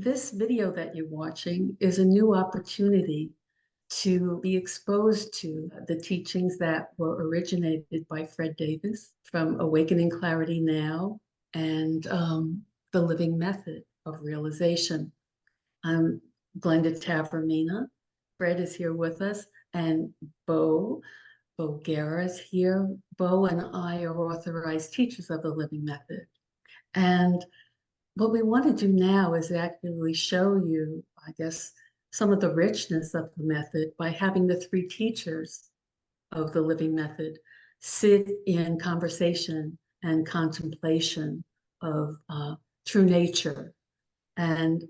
This video that you're watching is a new opportunity to be exposed to the teachings that were originated by Fred Davis from Awakening Clarity Now and the Living Method of Realization. I'm Glenda Tavormina. Fred is here with us, and Bo Guerra is here. Bo and I are authorized teachers of the Living Method. And what we want to do now is actually show you, I guess, some of the richness of the method by having the three teachers of the Living Method sit in conversation and contemplation of true nature, and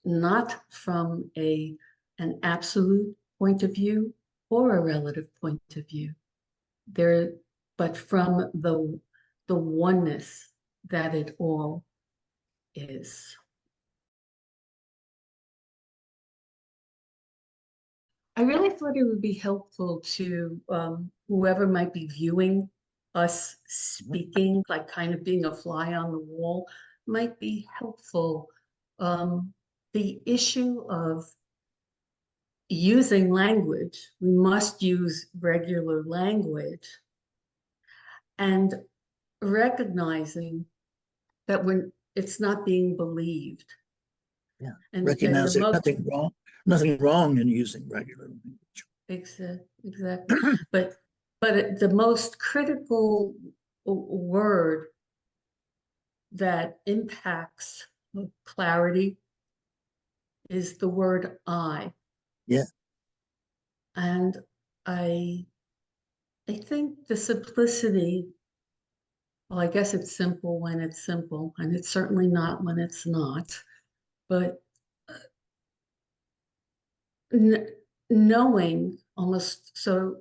not from an absolute point of view or a relative point of view, but from the oneness that it all is. I really thought it would be helpful to whoever might be viewing us speaking, like kind of being a fly on the wall, might be helpful. The issue of using language, we must use regular language, and recognizing that when it's not being believed. Yeah, and recognize the there's nothing wrong in using regular language. Exactly. But the most critical word that impacts clarity is the word I. Yeah. And I think the simplicity, well, I guess it's simple when it's simple, and it's certainly not when it's not. But knowing almost, so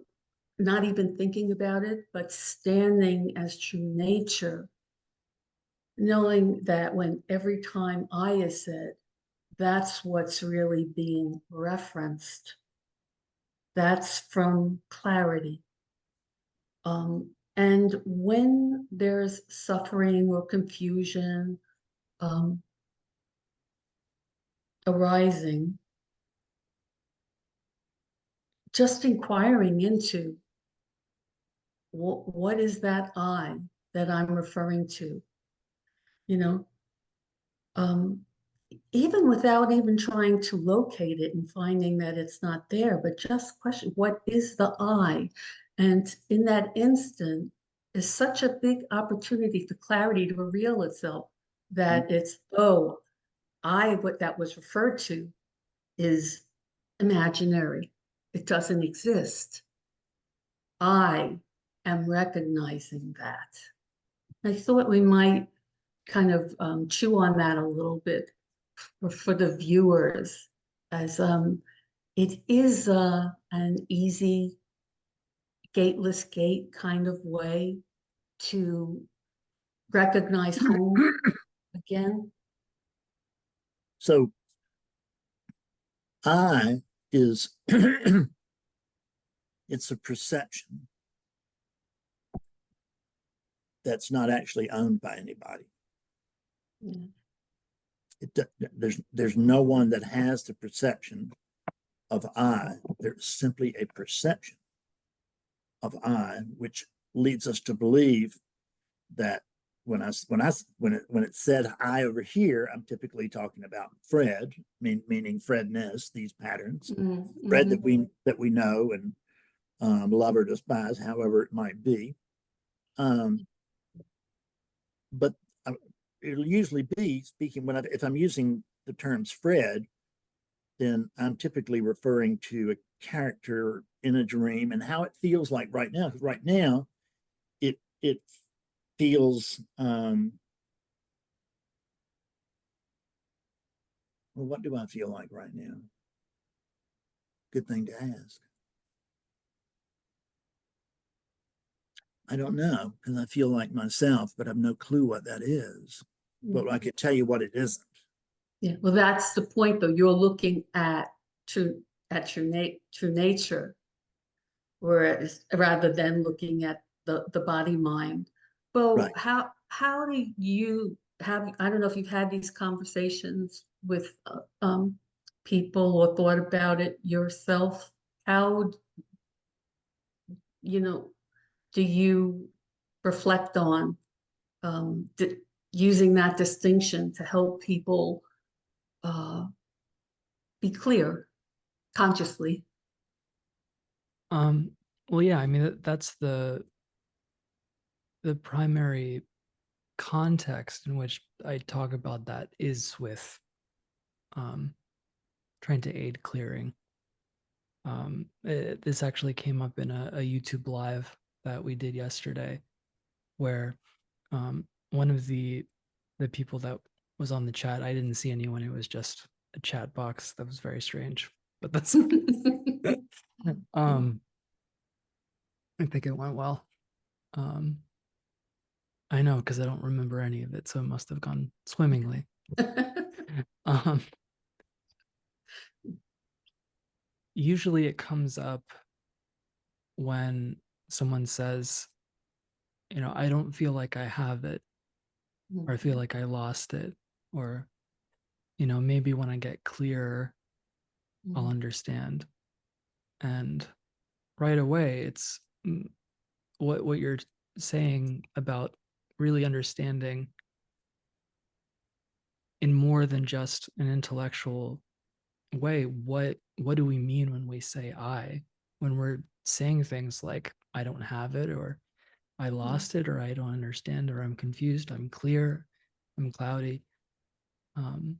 not even thinking about it, but standing as true nature, knowing that when every time I is said, that's what's really being referenced. That's from clarity. And when there's suffering or confusion arising, just inquiring into what is that I that I'm referring to, even without even trying to locate it and finding that it's not there, but just question, what is the I? And in that instant is such a big opportunity for clarity to reveal itself, that it's, oh, what that was referred to is imaginary. It doesn't exist. I am recognizing that. I thought we might kind of chew on that a little bit for the viewers, as it is an easy, gateless gate kind of way to recognize home again. So I is it's a perception that's not actually owned by anybody. Yeah. There's no one that has the perception of I. There's simply a perception of I, which leads us to believe that when it said I over here, I'm typically talking about Fred, meaning Fredness, these patterns, Fred that we know and love or despise, however it might be. But it'll usually be speaking if I'm using the terms Fred, then I'm typically referring to a character in a dream and how it feels like right now. Because right now, it feels well, what do I feel like right now? Good thing to ask. I don't know, because I feel like myself, but I have no clue what that is. But I could tell you what it isn't. Yeah, well, that's the point, though. You're looking at true nature, whereas rather than looking at the body mind. But right. how do you I don't know if you've had these conversations with people or thought about it yourself. How, you know, do you reflect on di using that distinction to help people uh, be clear consciously? Well, yeah, I mean that's the primary context in which I talk about that is with um trying to aid clearing. This actually came up in a YouTube live that we did yesterday, where one of the people that was on the chat, I didn't see anyone. It was just a chat box. That was very strange, but that's okay. um, I think it went well. Um, I know because I don't remember any of it, so it must have gone swimmingly. Um, Usually it comes up when someone says, I don't feel like I have it, or I feel like I lost it, or, maybe when I get clearer, I'll understand. And right away, it's what you're saying about really understanding in more than just an intellectual way. What do we mean when we say I? When we're saying things like I don't have it, or I lost it, or I don't understand, or I'm confused, I'm clear, I'm cloudy. Um,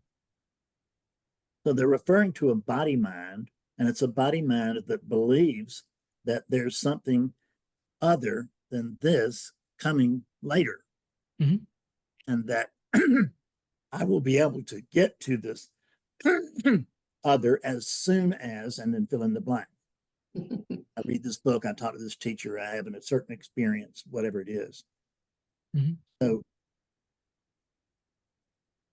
So they're referring to a body mind, and it's a body mind that believes that there's something other than this coming later, mhm. and that I will be able to get to this other as soon as, and then fill in the blank. I read this book, I talk to this teacher, I have a certain experience, whatever it is. Mhm. So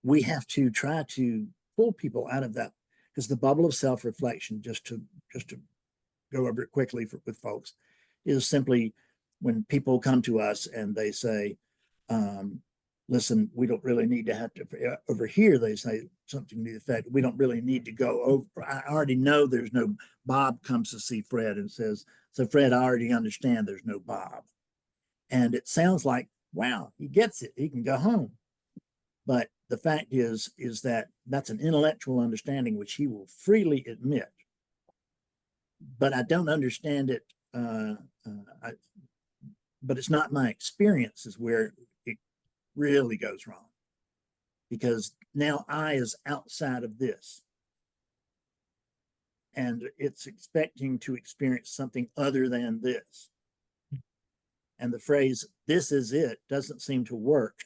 we have to try to pull people out of that, because the bubble of self-reflection, just to go over it quickly with folks, is simply when people come to us and they say, listen, we don't really need to have to, over here, they say something to the effect, we don't really need to go over. I already know there's no, Bob comes to see Fred and says, so Fred, I already understand there's no Bob. And it sounds like, wow, he gets it. He can go home. But the fact is that that's an intellectual understanding, which he will freely admit. But I don't understand it. But it's not my experience is where it really goes wrong, because now I is outside of this, and it's expecting to experience something other than this. And the phrase "this is it" doesn't seem to work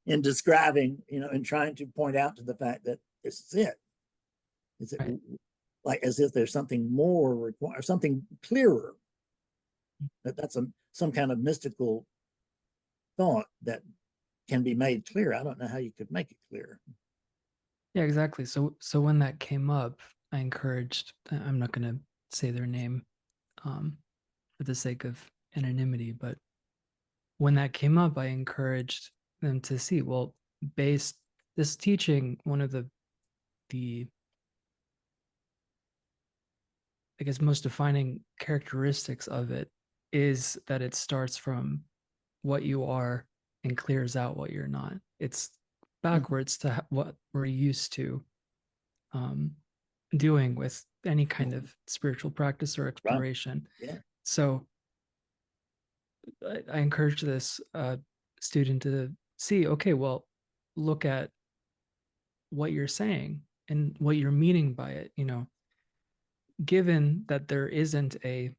in describing, and trying to point out to the fact that this is it. Is it Right. like as if there's something more required, something clearer? That's some kind of mystical thought that can be made clear. I don't know how you could make it clear. Yeah, exactly. So when that came up, I encouraged, I'm not going to say their name um, for the sake of anonymity, but when that came up, I encouraged them to see, well, based this teaching, one of the I guess most defining characteristics of it is that it starts from what you are and clears out what you're not. It's backwards to what we're used to um, doing with any kind of spiritual practice or Right. exploration. Yeah. So I encourage this student to see, okay, well, look at what you're saying and what you're meaning by it. Given that there isn't a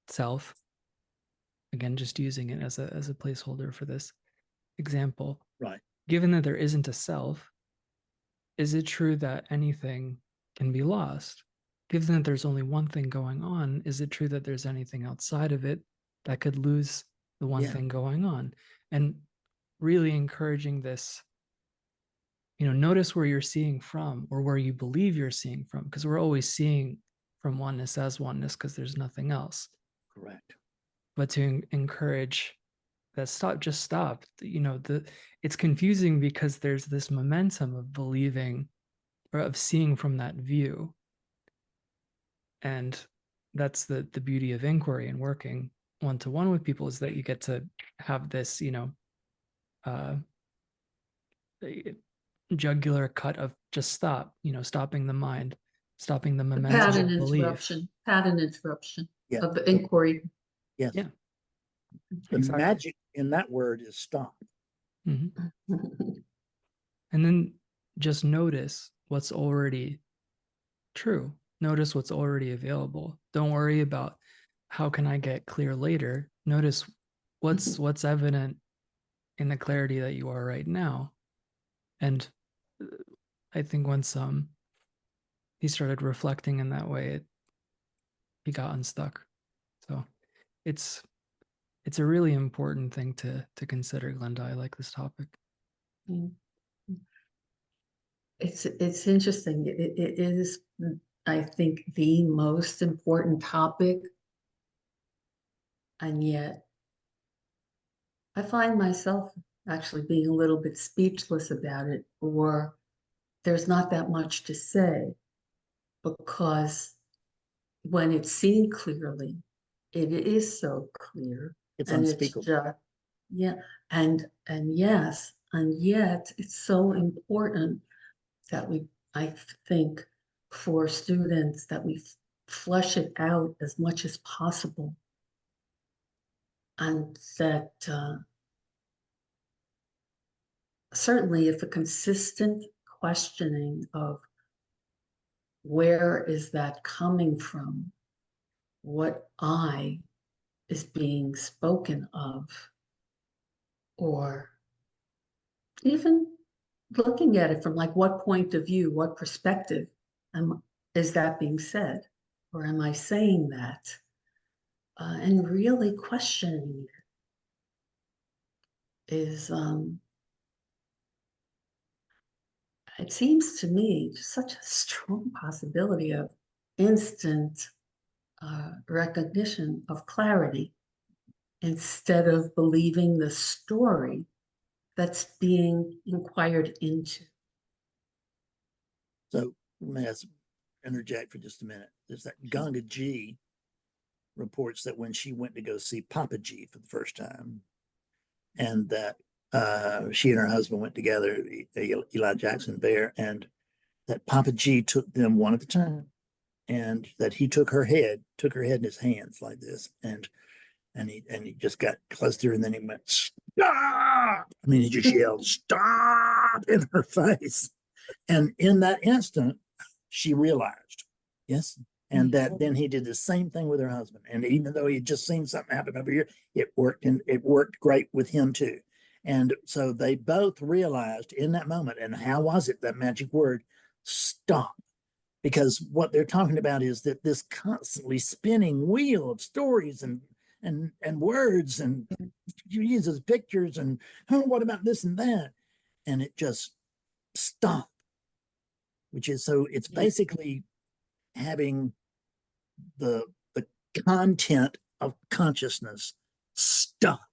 self, again, just using it as a placeholder for this example, Right. given that there isn't a self, is it true that anything can be lost? Given that there's only one thing going on, is it true that there's anything outside of it that could lose the one Yeah. thing going on? And really encouraging this, notice where you're seeing from or where you believe you're seeing from, because we're always seeing from oneness as oneness because there's nothing else. Correct. But to encourage that stop, just stop. You know, it's confusing because there's this momentum of believing or of seeing from that view. And that's the beauty of inquiry and working one-to-one with people, is that you get to have this, you know, jugular cut of just stop, you know, stopping the mind, stopping the momentum Pattern of belief. interruption Yeah. of the inquiry. Yes. Yeah. The Exactly. magic in that word is stop. Mhm. And then just notice what's already true. Notice what's already available. Don't worry about how can I get clear later. Notice what's evident in the clarity that you are right now. And I think once he started reflecting in that way, he got unstuck. So it's a really important thing to consider, Glenda. I like this topic. Mm. It's interesting. It is, I think, the most important topic, and yet I find myself actually being a little bit speechless about it, or there's not that much to say, because when it's seen clearly, it is so clear, It's and it's unspeakable. just, yeah, and yes, and yet it's so important that I think, for students, that we flesh it out as much as possible, and that certainly if a consistent questioning of where is that coming from, what I is being spoken of, or even looking at it from like what point of view, what perspective is that being said, or am I saying that? And really questioning it is, it seems to me, such a strong possibility of instant recognition of clarity, instead of believing the story that's being inquired into. So let me interject for just a minute. There's that Ganga G reports that when she went to go see Papa G for the first time, and that she and her husband went together, Eli Jackson Bear, and that Papa G took them one at a time, and that he took her head in his hands like this, and he just got close to her, and then he went, stop. I mean, he just yelled, stop, in her face. And in that instant, she realized, yes. And that then he did the same thing with her husband. And even though he had just seen something happen over here, it worked, and it worked great with him too. And so they both realized in that moment. And how was it, that magic word, stop? Because what they're talking about is that this constantly spinning wheel of stories and words, and you use as pictures, and oh, what about this and that? And it just stopped, which is, so it's basically having the content of consciousness stop.